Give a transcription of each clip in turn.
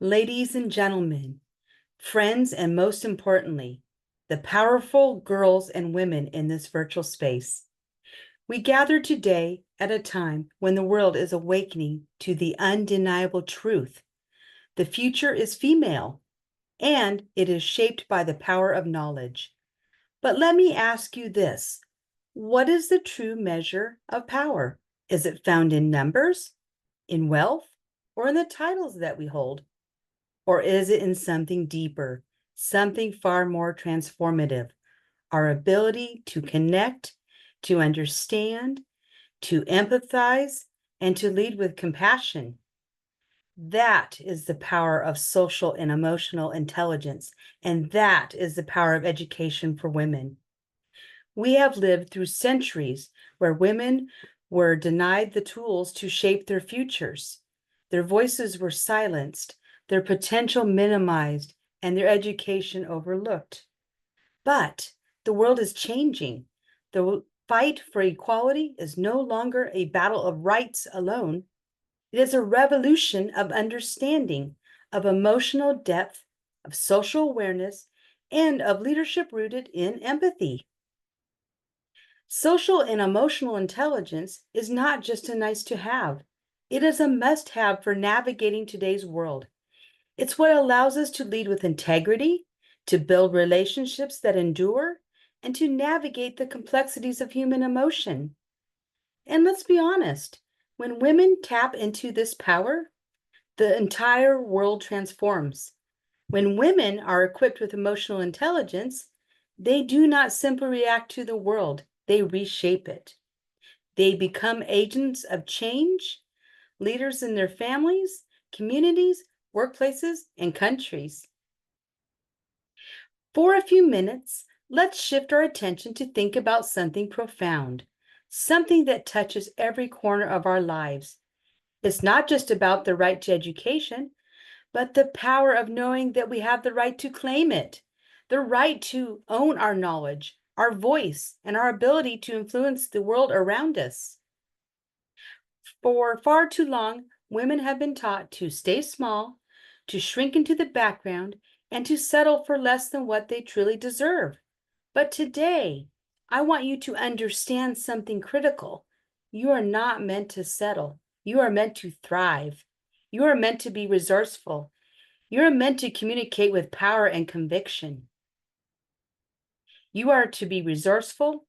Ladies and gentlemen, friends, and most importantly, the powerful girls and women in this virtual space. We gather today at a time when the world is awakening to the undeniable truth. The future is female, and it is shaped by the power of knowledge. But let me ask you this. What is the true measure of power? Is it found in numbers, in wealth, or in the titles that we hold? Or is it in something deeper, something far more transformative? Our ability to connect, to understand, to empathize, and to lead with compassion. That is the power of social and emotional intelligence, and that is the power of education for women. We have lived through centuries where women were denied the tools to shape their futures. Their voices were silenced, their potential minimized, and their education overlooked. But the world is changing. The fight for equality is no longer a battle of rights alone. It is a revolution of understanding, of emotional depth, of social awareness, and of leadership rooted in empathy. Social and emotional intelligence is not just a nice to have. It is a must have for navigating today's world. It's what allows us to lead with integrity, to build relationships that endure, and to navigate the complexities of human emotion. And let's be honest, when women tap into this power, the entire world transforms. When women are equipped with emotional intelligence, they do not simply react to the world, they reshape it. They become agents of change, leaders in their families, communities, workplaces, and countries. For a few minutes, let's shift our attention to think about something profound, something that touches every corner of our lives. It's not just about the right to education, but the power of knowing that we have the right to claim it, the right to own our knowledge, our voice, and our ability to influence the world around us. For far too long, women have been taught to stay small, to shrink into the background, and to settle for less than what they truly deserve. But today, I want you to understand something critical. You are not meant to settle. You are meant to thrive. You are meant to be resourceful. You are meant to communicate with power and conviction. You are to be resourceful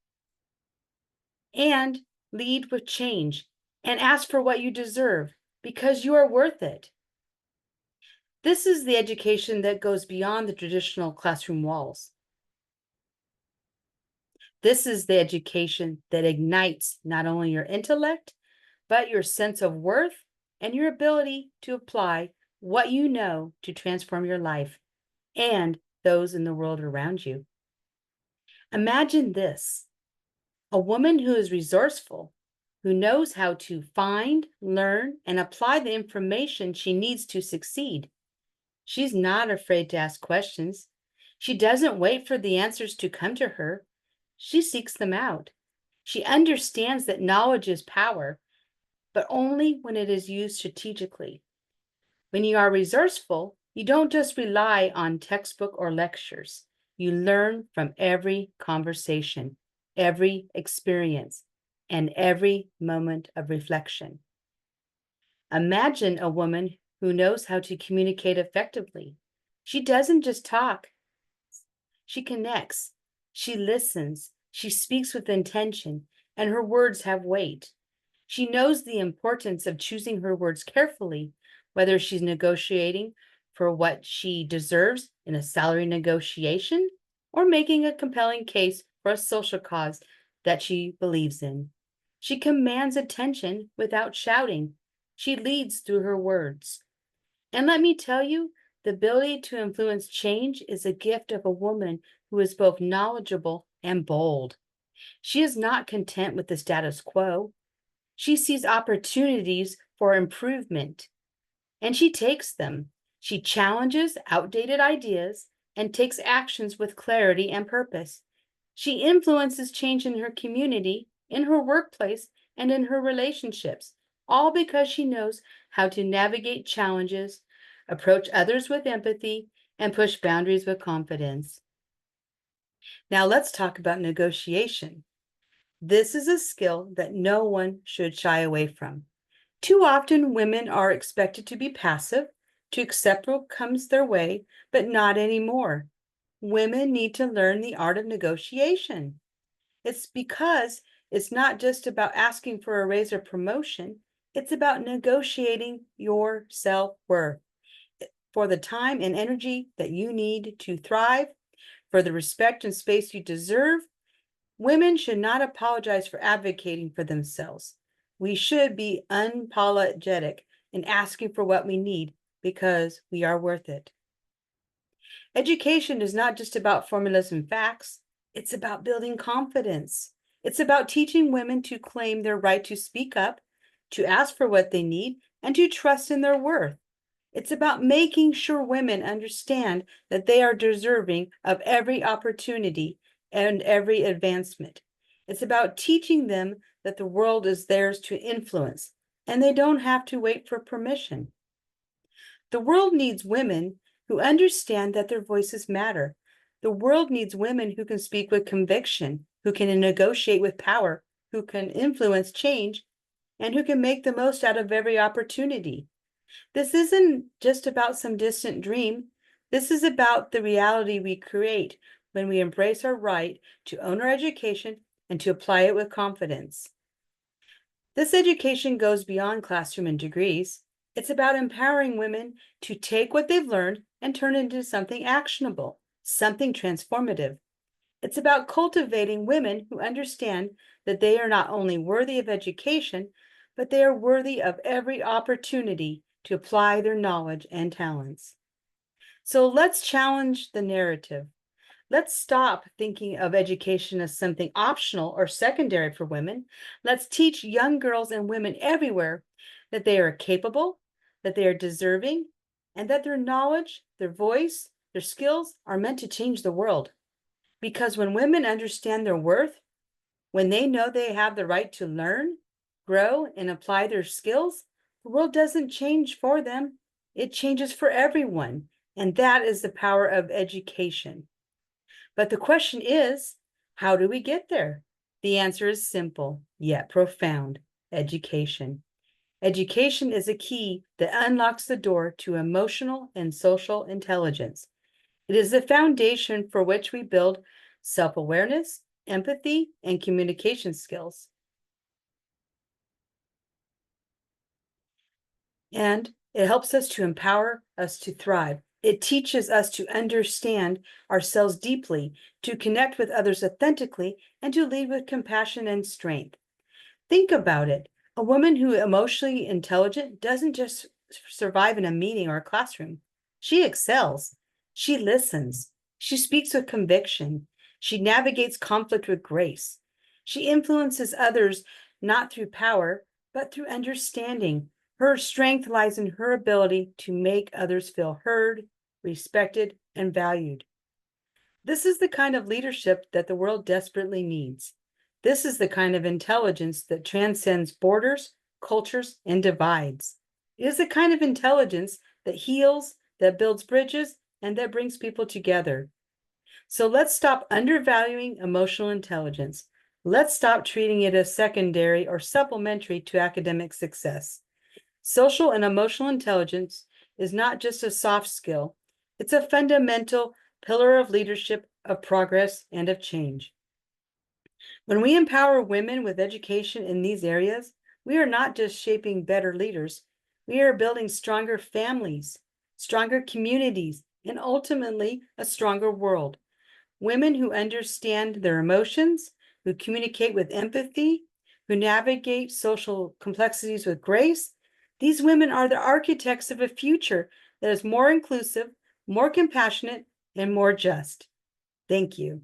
and lead with change and ask for what you deserve because you are worth it. This is the education that goes beyond the traditional classroom walls. This is the education that ignites not only your intellect, but your sense of worth and your ability to apply what you know to transform your life and those in the world around you. Imagine this: a woman who is resourceful, who knows how to find, learn, and apply the information she needs to succeed. She's not afraid to ask questions. She doesn't wait for the answers to come to her. She seeks them out. She understands that knowledge is power, but only when it is used strategically. When you are resourceful, you don't just rely on textbook or lectures. You learn from every conversation, every experience, and every moment of reflection. Imagine a woman who knows how to communicate effectively. She doesn't just talk, she connects, she listens, she speaks with intention, and her words have weight. She knows the importance of choosing her words carefully, whether she's negotiating for what she deserves in a salary negotiation or making a compelling case for a social cause that she believes in. She commands attention without shouting. She leads through her words. And let me tell you, the ability to influence change is a gift of a woman who is both knowledgeable and bold. She is not content with the status quo. She sees opportunities for improvement, and she takes them. She challenges outdated ideas and takes actions with clarity and purpose. She influences change in her community, in her workplace, and in her relationships, all because she knows how to navigate challenges, approach others with empathy, and push boundaries with confidence. Now let's talk about negotiation. This is a skill that no one should shy away from. Too often, women are expected to be passive, to accept what comes their way, but not anymore. Women need to learn the art of negotiation. It's because it's not just about asking for a raise or promotion, it's about negotiating your self-worth for the time and energy that you need to thrive, for the respect and space you deserve. Women should not apologize for advocating for themselves. We should be unapologetic in asking for what we need because we are worth it. Education is not just about formulas and facts. It's about building confidence. It's about teaching women to claim their right to speak up, to ask for what they need, and to trust in their worth. It's about making sure women understand that they are deserving of every opportunity and every advancement. It's about teaching them that the world is theirs to influence, and they don't have to wait for permission. The world needs women who understand that their voices matter. The world needs women who can speak with conviction, who can negotiate with power, who can influence change, and who can make the most out of every opportunity. This isn't just about some distant dream. This is about the reality we create when we embrace our right to own our education and to apply it with confidence. This education goes beyond classroom and degrees. It's about empowering women to take what they've learned and turn it into something actionable, something transformative. It's about cultivating women who understand that they are not only worthy of education, but they are worthy of every opportunity to apply their knowledge and talents. So let's challenge the narrative. Let's stop thinking of education as something optional or secondary for women. Let's teach young girls and women everywhere that they are capable, that they are deserving, and that their knowledge, their voice, their skills are meant to change the world. Because when women understand their worth, when they know they have the right to learn, grow, and apply their skills, the world doesn't change for them. It changes for everyone. And that is the power of education. But the question is, how do we get there? The answer is simple, yet profound: education. Education is a key that unlocks the door to emotional and social intelligence. It is the foundation for which we build self-awareness, empathy, and communication skills. And it helps us to empower us to thrive. It teaches us to understand ourselves deeply, to connect with others authentically, and to lead with compassion and strength. Think about it. A woman who is emotionally intelligent doesn't just survive in a meeting or a classroom. She excels. She listens. She speaks with conviction. She navigates conflict with grace. She influences others not through power, but through understanding. Her strength lies in her ability to make others feel heard, respected, and valued. This is the kind of leadership that the world desperately needs. This is the kind of intelligence that transcends borders, cultures, and divides. It is the kind of intelligence that heals, that builds bridges, and that brings people together. So let's stop undervaluing emotional intelligence. Let's stop treating it as secondary or supplementary to academic success. Social and emotional intelligence is not just a soft skill, it's a fundamental pillar of leadership, of progress, and of change. When we empower women with education in these areas, we are not just shaping better leaders, we are building stronger families, stronger communities, and ultimately a stronger world. Women who understand their emotions, who communicate with empathy, who navigate social complexities with grace, these women are the architects of a future that is more inclusive, more compassionate, and more just. Thank you.